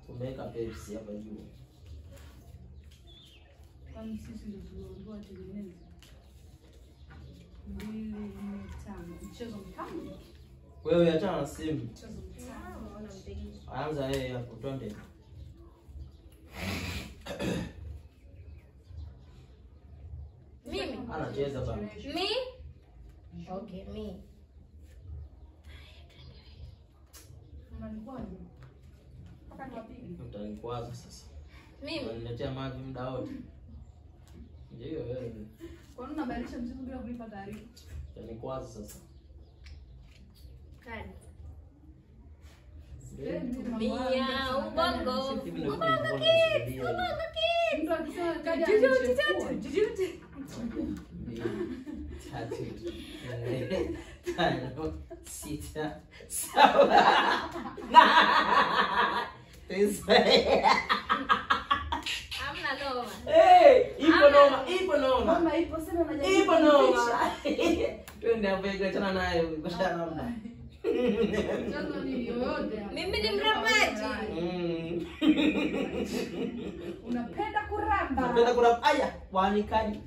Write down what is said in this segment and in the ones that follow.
Tumeweka Pepsi hapa juu. Kama sisi ndio tulikuwa tutengeneza. 2-5 mchezo mtamu. Wewe achana na simu. Mchezo mtamu naona mpenzi. Anza yeye hapo twende. Mimi Anacheza bana. me okay me Mnanikwaje? Paka niwapige. Utanikwaza sasa. mimi Unaniletea maji muda wote. Ndio wewe. Kwa nini unabadilisha mchezo bila kuipa taarifa? Utanikwaza sasa. kadi Mia ubongo Ubongo mtu akisema kadi hamna noma. Ipo noma. mama ipo sana unajaribu. Ipo noma. Twende hapo achana naye kwa shamba. Mchezo ni yoyote. Mimi ni mrapaji. Unapenda kuramba. Napenda kurap. Aya, wani kadi.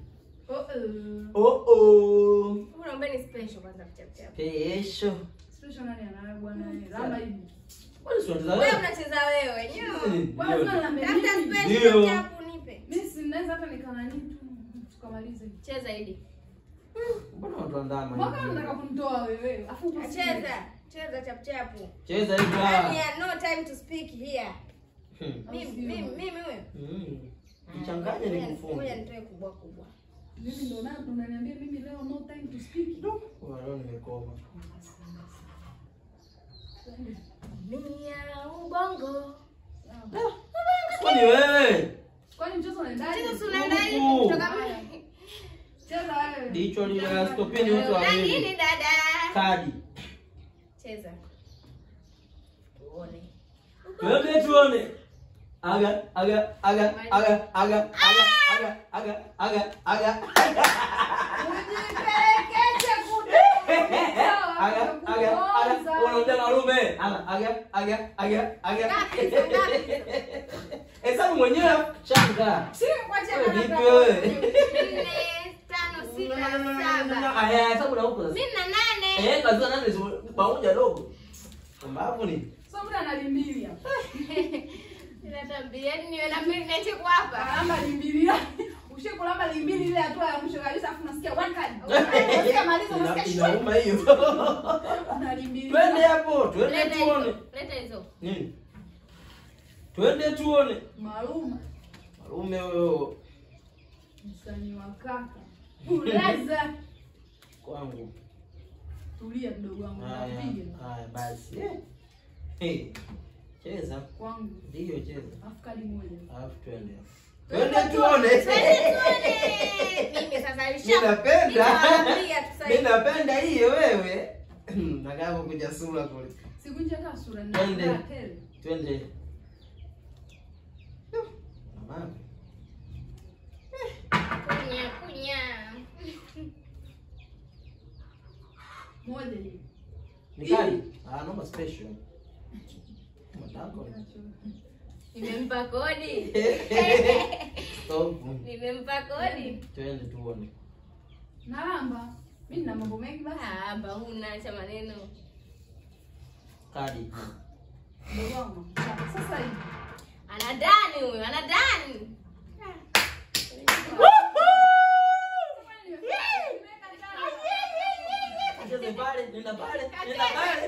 Oh. Unaombeni special kwanza kuchapchap. Pesho. Special nani anaye bwana yeye? Ramba hivi. Wani unacheza Wewe wewe? unacheza wewe. Nyo. Kwanza na Tafuta mimi. special chap unipe. Mimi sinaweza hata nikana nini tu tukamalize. Cheza hili. Mbona watu andama? Mbona unataka kumtoa wewe? Afu Cheza. Cheza chapchap. Cheza hivi Yani la. no time to speak here. Mimi wewe. Mchanganye ni kufunga. Ngoja nitoe kubwa kubwa. mimi ndo nani unaniambia mimi leo no time to speak. Leo nimekoma. Mia ubongo. Kwani wewe? Kwani mchezo unaendaje? Mchezo unaenda hivi kutoka mimi. Cheza wewe. Dicho lile stopeni mtu wa Nini wewe. dada? Kadi. Cheza. Tuone. Twende tuone. Aga. Ujipelekeshe kutoka. Unaongea na Rume. Aga. Hesabu mwenyewe shanga. Si kwacha Wewe kama vipi wewe? 4 5 6 7. Aya, hesabu na huko sasa. Mimi na 8. Kaza nane pamoja dogo. Ambapo ni So mtu analimbilia. Ninatambia niwe na mimi nacheko hapa. Alamba limbilia. Ushikulamba limbili ile hatua ya mwisho kabisa afu nasikia one card. Unasikia maliza unasikia shit. inauma hiyo. Unalimbilia. Twende hapo, twende Leta tuone. hizo. Leta hizo. Nini? Twende tuone. Maluma. Marume huyo Msanii wa kaka. Ulaza. kwangu. Tulia mdogo wangu Haya, napiga. haya basi. Cheza. Kwangu. Ndio cheza. Afu kadi moja. Alafu twende. Twende tuone. Mimi sasa Mimi napenda. Mimi Mimi napenda hiyo wewe. Nataka kuja sura kule. Sikunja hata sura Twende. na tele. Twende. Mama. kunya. Moja hii. Ni kali. Naomba special. Matako. Nimempa kodi. Stop. Nimempa kodi. Twende tuone. Nalamba. Mimi nina mambo mengi basi. Hapa huna cha maneno. Kadi. Mdogo wangu. Sasa hivi. Anadani huyo, anadani. Cheza pale, nenda pale. Cheza pale.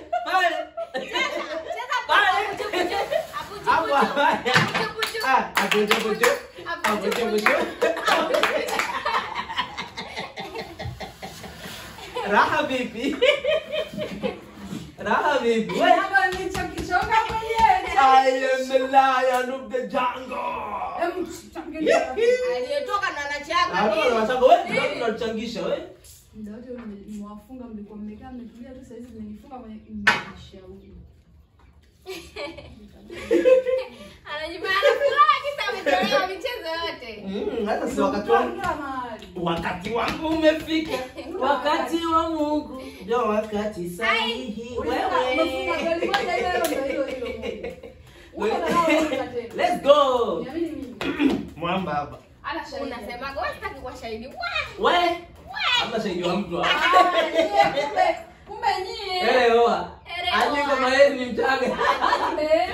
Hapo haya. Raha vipi? Raha vipi? Wewe hapa nilichokichoka mwenyewe. Ayemela nubde jango. Hebu changia. Aliyetoka na anachanga Hapo nini? unachanga wewe, unachangisha wewe. Muda wote nimewafunga mlikuwa mmekaa mmetulia tu sasa hivi mmenifunga kwenye mshauri. Anajibana furaha kisa ametolewa michezo yote. Hata si wakati wangu umefika. Wakati wa Mungu ndio wakati sahihi. Wewe. Let's go. Niamini mimi. Mwamba hapa. Ana shahidi. Unasema wewe sitaki kuwa shahidi. We. Hapa shahidi wa mtu hapa. Kumbe nyie. Elewa. Aje kama yeye ni mchaga.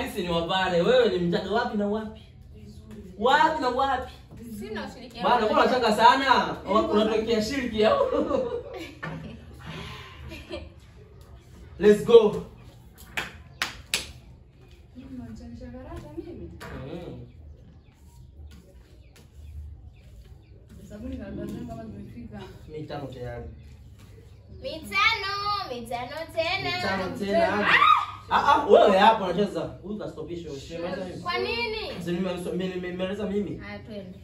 Sisi ni wapale. Wewe ni mchaga wapi na wapi? Wapi na wapi? Sina ushirikiano. Bana mbona unachanga sana? Unatokea shiriki au? Let's go. Sabuni karatasi kama zimefika. Mitano tayari. Mitano tena. Mitano tena. Wewe hapo unacheza. Huyu kastopisha ushemeza mimi. Kwa nini? Nimeeleza mimi. Haya twende.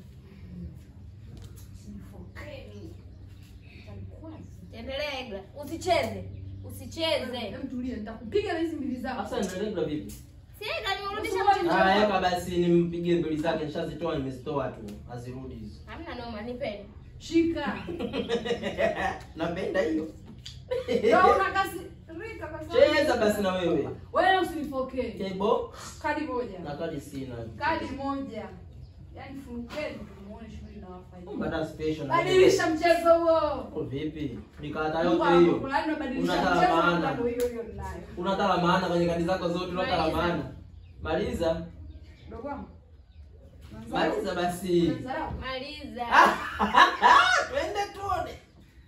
Endelea Egla. Usicheze. Hebu tulie, nitakupiga hizi mbili zako. Sasa endelea vipi? Si Egla nimerudisha mchezo. Haya basi nimpige mbili zake nishazitoa nimezitoa tu. Azirudi hizo. Hamna noma, nipende. Shika. Napenda hiyo. Ndio unakasi rika kasa. Cheza basi na wewe. Wewe usinipokee. Kebo. Kadi moja. Na kadi sina. Kadi moja. Yaani funukeni muone shughuli na wafaidi. Mbona special? Badilisha mchezo huo. Vipi? Nikata yote hiyo. Unataka maana. Ndio hiyo ninayo. Unataka maana kwenye kadi zako zote unataka maana. Maliza. Dogo wangu. Maliza basi. Maliza. Twende tuone.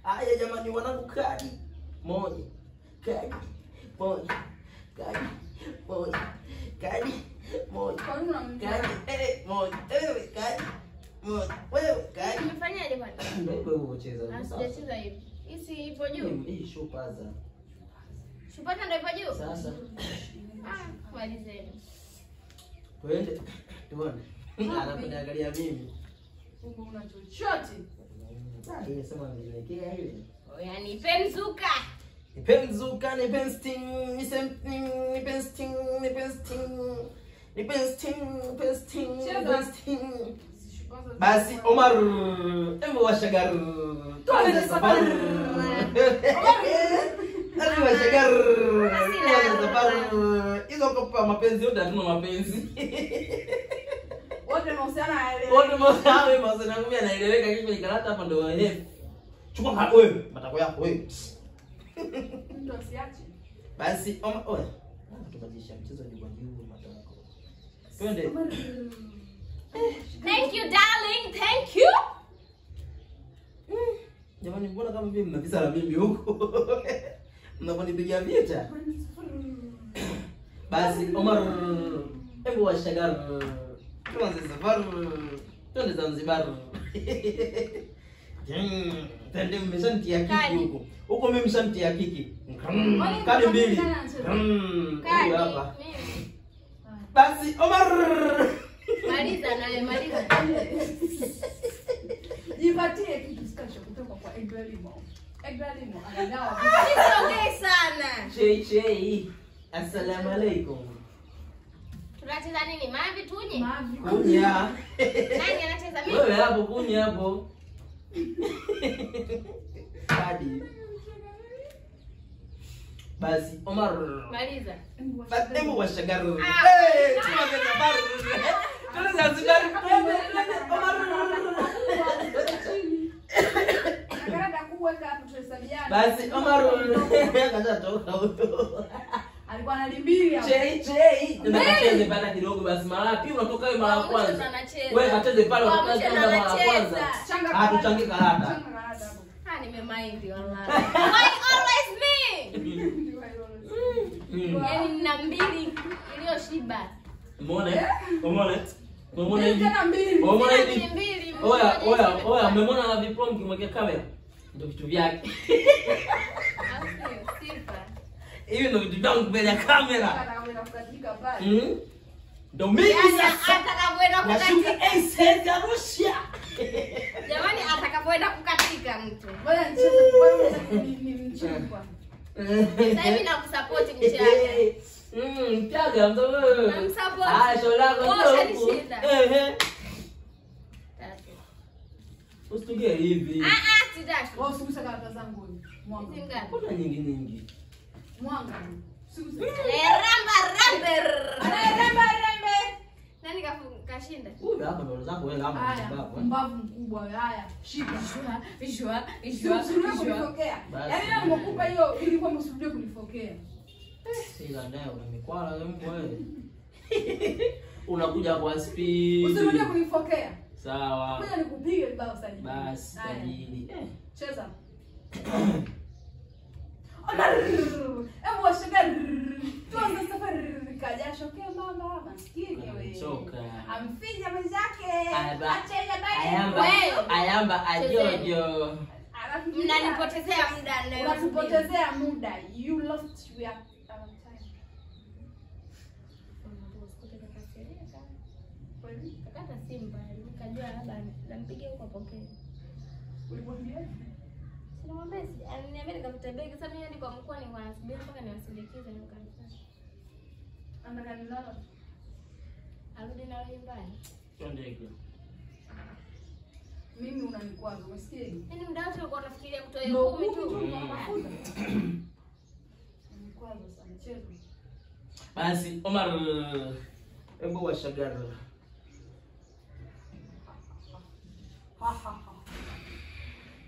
Haya jamani wanangu kadi. Moja. Kadi. Moja. Kadi. Moja. Kadi. Moja. Kwa nini unamjua? Kadi. Moja. Wewe kadi. Moja. Wewe kadi. Nimefanyaje bwana? Ndio hivyo ucheza. Sijacheza hivi. Hisi ipo juu. Hii shupaza. Shupata ndio ipo juu. Sasa. Malizeni. Twende tuone. Anapenda mimi. Mungu una chochote. Ile sema nielekea ile. Yaani penzuka. Nipe mzuka, nipe sting, nipe sting. Basi Omar, embo washagar. Tuanze safari. Omar washagar. Tuanze safari. Hizo kwa mapenzi yote hatuna mapenzi. Wote mahusiano hayaeleweki. Wote mahusiano yangu yanaeleweka kitu ikalata hapa ndio wewe. Chukua kadi wewe, matako yako wewe. Mtu asiache. Basi oya. Tubadilisha mchezo ni kwa juu matako. Twende. Thank you darling, thank you. Jamani mbona kama vile mnavisa na mimi huko? Mnaponipigia vita. Basi Omar, hebu washagar. Tuanze safari. Twende Zanzibar. Tende mmeshantia kiki huko. Huko mimi mshantia kiki. Kadi mbili. Kadi hapa. Basi Omar. Maliza naye, maliza. Jipatie kitu special kutoka kwa Eglimo. Eglimo anagawa. Nisongee sana. Chei. Assalamu alaikum. Tunacheza nini? Mavi tunye? Mavi. Kunya. Nani anacheza mimi? Wewe hapo kunya hapo. Kadi. Basi Omar. Maliza. Hebu washagar. Tuanze safari. Tuanze Zanzibar. Omar. Nakata kuweka hapo tuhesabiane. Basi Omar akashatoka huko. Alikuwa analimbili hapo. Chei. Tunacheze pale kidogo basi mara pili unatoka wewe mara kwanza. Wewe kacheze pale unatoka mara kwanza. Tuchange karata. Nimemind wallahi. Why always me? Yaani nina mbili iliyoshiba. Umeona hivi? Umeona hivi? Oya, umemwona na viprom kimwekea kamera? Ndio vitu vyake. Sifa. Hivi ndio vitu vyangu mbele ya kamera. Anakwenda kukatika pale. Ndio mimi sasa. Atakapoenda Nashuka kukatika. Ace ya Russia. Jamani atakapoenda kukatika mtu. Bwana nicheze kwa ni mchukua. Sasa hivi nakusupport mchaga. Mchaga mtu wewe. Namsupport. Show lako Ushanishinda. Usitugie hivi. Sitaki. Wao usiguse karata zangu. Mwanga. Singa. Kuna nyingi. Mwanga. Usiguse. Ramba. Nani kafu atashinda. Huyu hapa ndo zako wewe hapa Haya, baba. mbavu mkubwa wewe. Haya, shika. Ishwa. Usirudie kunifokea. Yaani leo nimekupa hiyo ili kwamba usirudie kunifokea. Sila nayo una mikwala wewe mbwa wewe. Unakuja kwa speed. Usirudie kunifokea. Sawa. Ngoja nikupige vibao sasa. Basi tajiri. Cheza. Hebu washika. Tuanze safari kajasho ke mama maskini wewe. Choka. Amfinya mwenzake. Acheja bali. Ayamba ajojo. Mnanipotezea muda leo. Unatupotezea muda. You lost your time. Kakata Simba, nikajua labda nampigia huko apokee. Ulimwambia? Sinamwambia, aliniambia nikafuta begi. Sasa mimi hadi kwa mkoa nilikuwa nasubiri mpaka niwasindikize nikamfanya. Anataka nilala. Arudi nalo nyumbani. Twendeke. Mimi unanikwaza, umesikia? Yaani muda wote ulikuwa unafikiria kutoa 10 tu. Unanikwaza sana, cheza. Basi Omar, hebu washagara.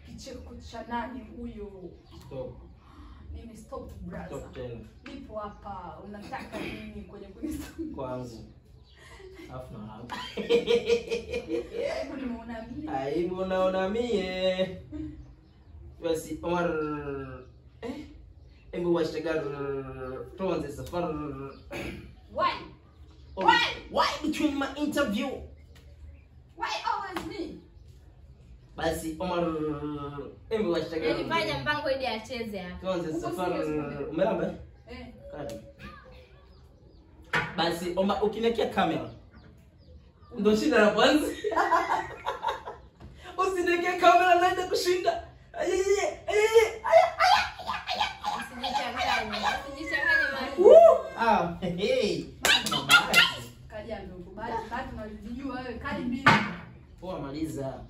Kicheko cha nani huyo? Stop. Mimi stop brother. Stop tena. Nipo hapa, unataka nini kwenye kunistop? Kwangu. Afu na hapo. Hebu nimeona mimi. Aibu unaona mie. Basi Omar, hebu washagara. Tuanze safari. Why? Why between my interview? Why always me? Basi Omar, hebu washagara. Yaani fanya mpango ili acheze hapa. Tuanze safari. Umelamba? Kadi. Basi Omar, ukiniwekea kamera. Ndio shida la kwanza. Usiniwekee kamera naenda kushinda. Usijichanganye mali. Hey. Kaja ndugu, bado unajijua wewe, kadi mbili. Poa maliza.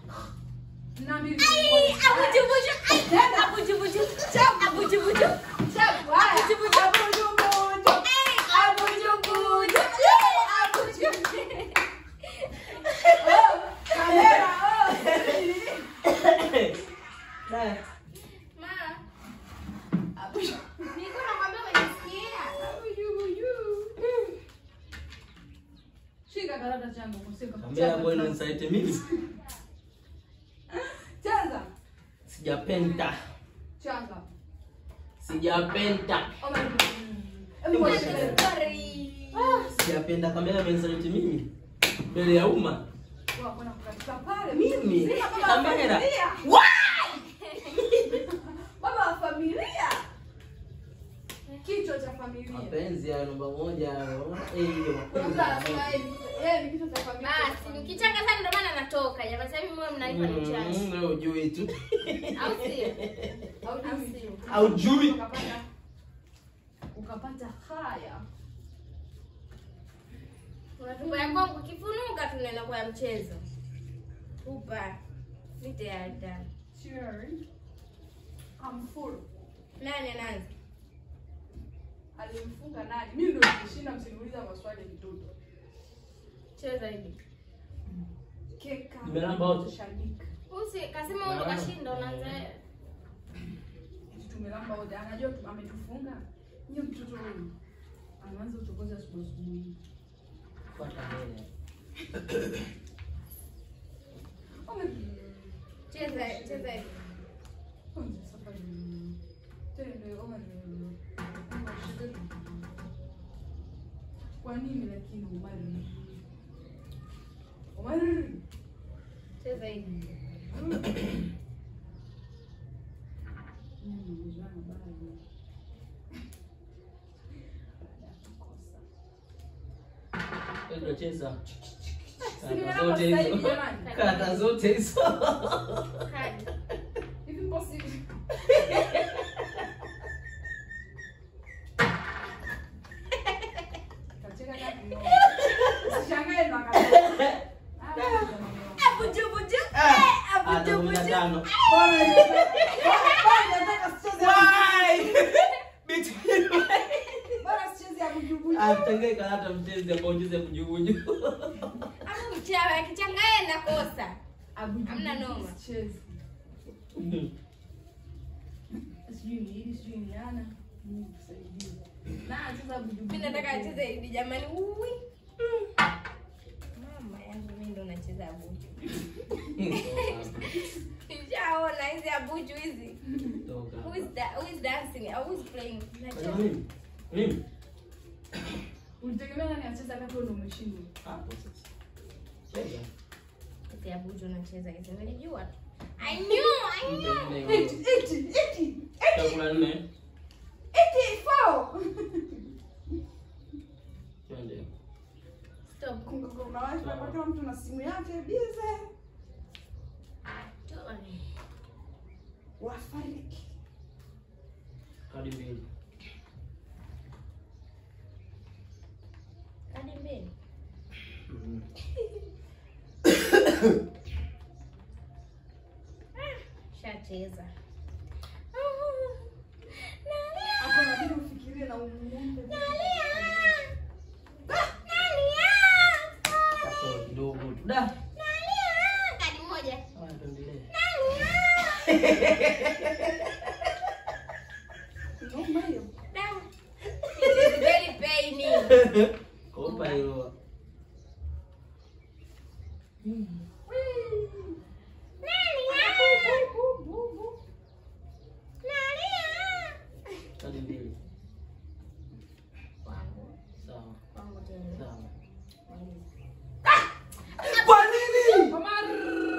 Na mbili. Abujubuju. Chap abujubuju. Chap, haya. Abujubuju. Kamera. Ma. Niko nakwambia unanisikia? Shika karata changu kusika. Kamera bwana nisaidie mimi. Cheza. Sijapenda. Changa. Sijapenda. Sijapenda kamera imenisaliti mimi. Mbele ya umma. Kuna kukatika pale. Mimi. Kamera. Baba wa familia. Kichwa cha familia. Mapenzi ya namba moja. Yeye ni kichwa cha familia. Basi nikichanga sana ndio maana natoka. Jamani sasa hivi mwe mnanipa nichanga. Leo ujui tu. Au sio? Haujui. Ukapata haya. Unatupa ya kwangu kifunuka tunaenda kwa mchezo. Upa. Nite ya ndani. Cheers. I'm full. Nani anaanza? Alimfunga nani? Mimi ndio nimeshinda, msiniuliza maswali mtoto. Cheza hivi. Keka. Nimelamba wote. Shabiki. Usi kasema wewe ukashinda unaanza. Tumelamba wote. Anajua ametufunga. Nyie mtoto huyu. Anaanza uchokozi asubuhi. Fuata mbele. Cheza hivi. Kwa nini lakini Omar? Cheza hivi. Ndio cheza. Kata zote hizo. Kadi. Hivi impossible. Kacheka kati. Usishangae ndo akatoka. Abujubuju. Abujubuju. Atengeka hata mcheze kwa ujuze kujubuju. Kichawi akichanganya nakosa. Hamna noma. Cheza. Sijui ni hili, sijui ni ana. Mungu tusaidie. Na cheza buju. Mimi nataka acheze hivi jamani. Ui. Mama yangu mimi ndo nacheza buju. Nishaona hizi abuju hizi. Who is dancing? Who is playing? Mimi. Unitegemea nani acheza kama wewe umeshindwa? Hapo sasa. Cheza. Eti abuju nacheza hizo. Nilijua tu. I knew. Eti. Chakula 4. 84. Twende. Stop. Kuna watu wanapata mtu na simu yake bize. Tuone. Wafariki. Kadi 2. Kadi 2. Shacheza. Hapo inabidi ufikirie na umuombe. Sasa kidogo tu. Da. Kadi 1. Haya tuendelee. Noma hiyo. Down. It is very paining. Kopa hilo. Kadi 2. Wangu. Sawa. Wangu tena. Sawa. Maliza. Kwa nini? Omar.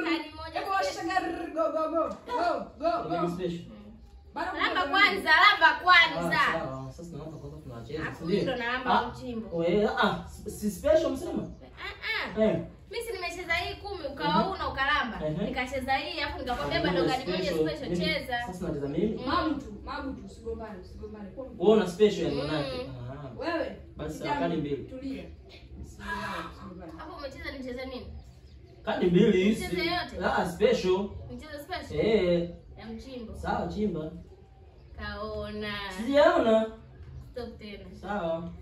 Kadi 1. Hebu washa gari. Go. Special. Lamba kwanza. Sawa. Sasa naomba kwanza tunacheza. Hapo ndo nalamba mchimbo. Wewe si special msema? Mimi si nimecheza hii 10 ukawa una ukalamba. Nikacheza hii afu nikakwambia bado kadi 1 special cheza. Sasa nacheza mimi? Mabutu usigombane. Wewe una special ya manake. Wewe. Basi kadi 2. Tulia. Hapo umecheza nicheze nini? Kadi 2 hizi. Nicheze yote? Special. Nicheze special? Ya mchimbo. Sawa chimba. Kaona. Sijaona. Stop tena. Sawa.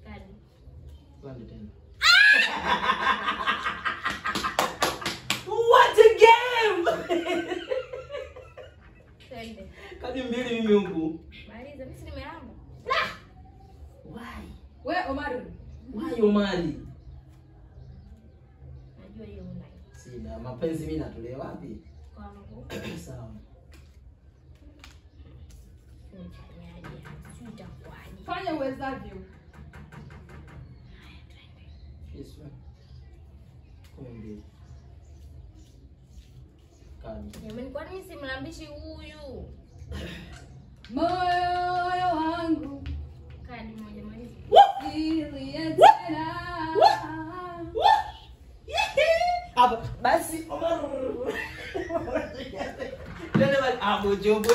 Kadi. Twende tena. What a game! Twende. Kadi 2 mimi huku. Maliza, mimi si nimelamba. Why? Wewe Omar. Why Omari? Najua hiyo una. Sina mapenzi mimi natolea wapi? Kwangu. Sawa. Nifanyaje? Sitakuaje. Fanya uwezavyo. Yes, ma'am. Kumbe. Kadi. Jamani, kwa nini simlambishi huyu? Moyo wangu. Kadi 1 maliza. Ilie tena. Hapa basi Omar. Tena bali abojo.